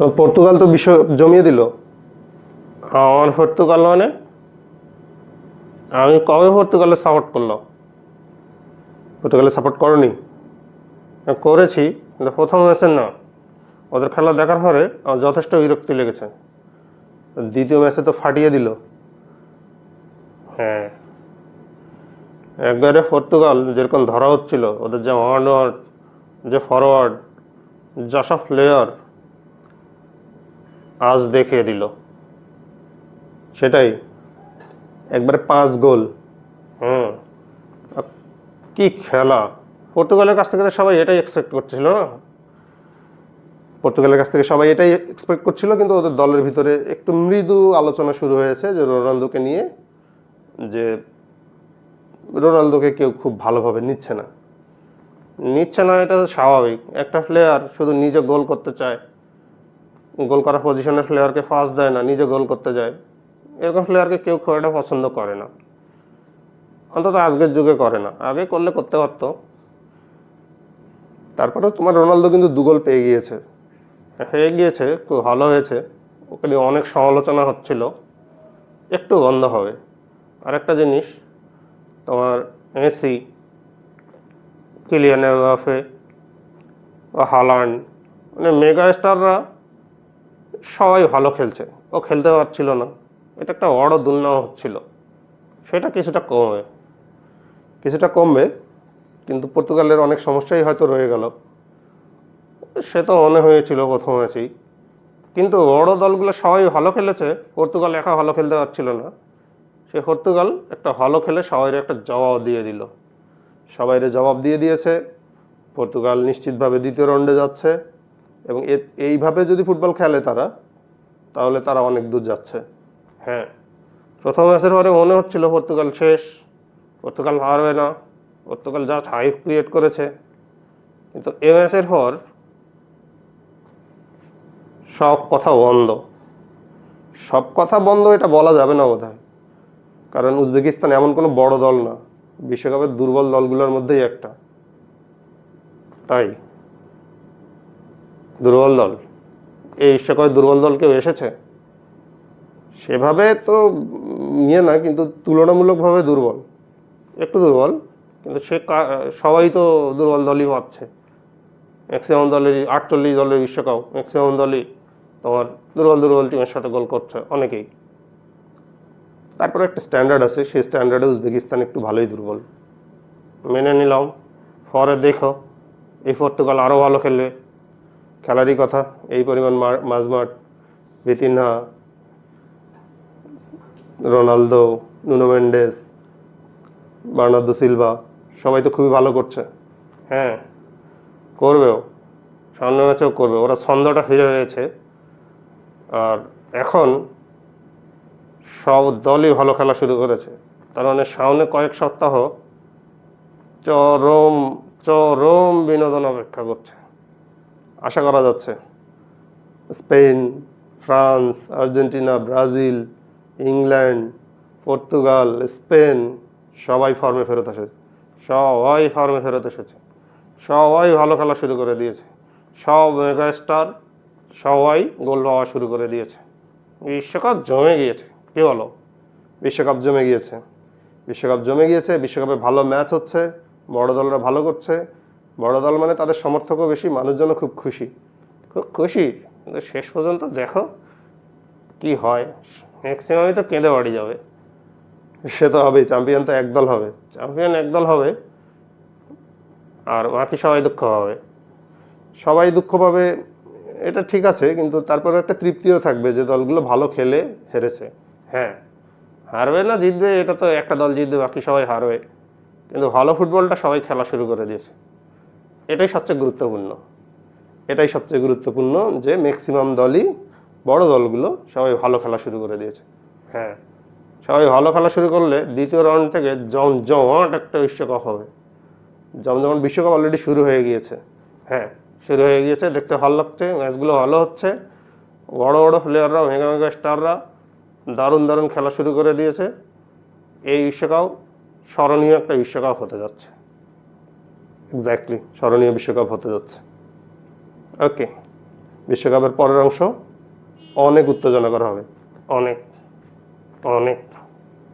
তো পর্তুগাল তো বিশ্ব জমিয়ে দিল। আমার পর্তুগাল মানে আমি কবে পর্তুগালে সাপোর্ট করলাম? পর্তুগালে সাপোর্ট করনি? করেছি, কিন্তু প্রথম ম্যাচের না। ওদের খেলা দেখার পরে আমার যথেষ্ট বিরক্তি লেগেছে। দ্বিতীয় ম্যাচে তো ফাটিয়ে দিল। হ্যাঁ, একবারে পর্তুগাল যেরকম ধরা হচ্ছিল, ওদের যে ওয়ার্ড, যে ফরওয়ার্ড, যা সব প্লেয়ার আজ দেখিয়ে দিল। সেটাই, একবারে 5 গোল। কি খেলা! পর্তুগালের কাছ থেকে তো সবাই এটাই এক্সপেক্ট করছিল না? পর্তুগালের কাছ থেকে সবাই এটাই এক্সপেক্ট করছিল, কিন্তু ওদের দলের ভিতরে একটু মৃদু আলোচনা শুরু হয়েছে যে রোনালদোকে নিয়ে, যে রোনালদোকে কেউ খুব ভালোভাবে নিচ্ছে না। এটা স্বাভাবিক। একটা প্লেয়ার শুধু নিজে গোল করতে চায়, গোল করা পজিশনের প্লেয়ারকে পাস দেয় না, নিজে গোল করতে যায়। এরকম প্লেয়ারকে কেউ খুব একটা পছন্দ করে না, অন্তত আজকের যুগে করে না। আগে করলে করতে পারতো। তারপরেও তোমার রোনালদো কিন্তু 2 গোল পেয়ে গিয়েছে, খুব ভালো হয়েছে। ওকে নিয়ে অনেক সমালোচনা হচ্ছিল, একটু বন্ধ হবে। আর একটা জিনিস, তোমার মেসি, কিলিয়ান এমবাপ্পে বা হালান্ড, মানে মেগা স্টাররা সবাই ভালো খেলছে, ও খেলতে পারছিল না। এটা একটা বড় দুর্নাম হচ্ছিল। সেটা কিছুটা কমবে, কিন্তু পর্তুগালের অনেক সমস্যাই হয়তো রয়ে গেল। সে তো মনে হয়েছিল প্রথম ম্যাচেই। কিন্তু বড় দলগুলো সবাই ভালো খেলেছে, পর্তুগাল একা ভালো খেলতে পারছিল না। সে পর্তুগাল একটা ভালো খেলে সবাই একটা জবাব দিয়ে দিল। সবাইরে জবাব দিয়ে দিয়েছে। পর্তুগাল নিশ্চিতভাবে দ্বিতীয় রাউন্ডে যাচ্ছে, এবং এইভাবে যদি ফুটবল খেলে তারা, তাহলে তারা অনেক দূর যাচ্ছে। হ্যাঁ, প্রথম ম্যাচের পরে মনে হচ্ছিল পর্তুগাল শেষ, পর্তুগাল পারবে না, পর্তুগাল জাস্ট হাইপ ক্রিয়েট করেছে। কিন্তু এ ম্যাচের পর সব কথা বন্ধ এটা বলা যাবে না বোধহয়। কারণ উজবেকিস্তান এমন কোনো বড় দল না, বিশ্বকাপের দুর্বল দলগুলোর মধ্যেই একটা। তাই দুর্বল দল, এই বিশ্বকাপে দুর্বল দল কেউ এসেছে? সেভাবে তো না, কিন্তু তুলনামূলকভাবে দুর্বল, একটু দুর্বল। কিন্তু সবাই তো দুর্বল দলই পাচ্ছে। ম্যাক্সিমাম দলেরই 48 দলের বিশ্বকাপ, ম্যাক্সিমাম দলই তোমার দুর্বল টিমের সাথে গোল করছে অনেকেই। তারপরে একটা স্ট্যান্ডার্ড আছে, সেই স্ট্যান্ডার্ডে উজবেকিস্তান একটু ভালোই দুর্বল, মেনে নিলাম। পরে দেখো এই পর্তুগাল আরও ভালো খেলবে, খেলারই কথা। এই পরিমাণ মাঝমাঠ, Vitinha, Ronaldo, Nuno Mendes, Bernardo Silva, সবাই তো খুবই ভালো করছে। হ্যাঁ, করবেও, সামনের ম্যাচেও করবে। ওরা ছন্দটা ফিরে হয়েছে। আর এখন সব দলই ভালো খেলা শুরু করেছে। তার মানে সামনে কয়েক সপ্তাহ চরম চরম বিনোদন অপেক্ষা করছে, আশা করা যাচ্ছে। Spain, France, Argentina, Brazil, England, Portugal, Spain সবাই ফর্মে ফেরত এসেছে। সবাই ভালো খেলা শুরু করে দিয়েছে। সব মেগা স্টার সবাই গোল পাওয়া শুরু করে দিয়েছে। বিশ্বকাপ জমে গিয়েছে, কী বলো? বিশ্বকাপ জমে গিয়েছে। বিশ্বকাপে ভালো ম্যাচ হচ্ছে, বড় দলরা ভালো করছে। বড় দল মানে তাদের সমর্থকও বেশি, মানুষজনও খুব খুশি। কিন্তু শেষ পর্যন্ত দেখো কি হয়। ম্যাক্সিমামই তো কেঁদে বাড়ি যাবে। সে তো হবেই, চ্যাম্পিয়ন তো একদল হবে, আর বাকি সবাই দুঃখ পাবে। এটা ঠিক আছে, কিন্তু তারপরে একটা তৃপ্তিও থাকবে যে দলগুলো ভালো খেলে হেরেছে। হ্যাঁ, হারবে না জিতবে, এটা তো একটা দল জিতবে, বাকি সবাই হারবে। কিন্তু ভালো ফুটবলটা সবাই খেলা শুরু করে দিয়েছে। এটাই সবচেয়ে গুরুত্বপূর্ণ, যে ম্যাক্সিমাম দলই, বড় দলগুলো সবাই ভালো খেলা শুরু করে দিয়েছে। হ্যাঁ, সবাই ভালো খেলা শুরু করলে দ্বিতীয় রাউন্ড থেকে জমজমাট একটা বিশ্বকাপ হবে। জমজমাট বিশ্বকাপ অলরেডি শুরু হয়ে গিয়েছে। হ্যাঁ, শুরু হয়ে গিয়েছে, দেখতে ভালো লাগছে, ম্যাচগুলো ভালো হচ্ছে। বড় প্লেয়াররা, মেগা স্টাররা দারুণ খেলা শুরু করে দিয়েছে। এই বিশ্বকাপ স্মরণীয় একটা বিশ্বকাপ হতে যাচ্ছে। স্মরণীয় বিশ্বকাপ হতে যাচ্ছে। ওকে। বিশ্বকাপের পরের অংশ অনেক উত্তেজনাকর হবে, অনেক অনেক।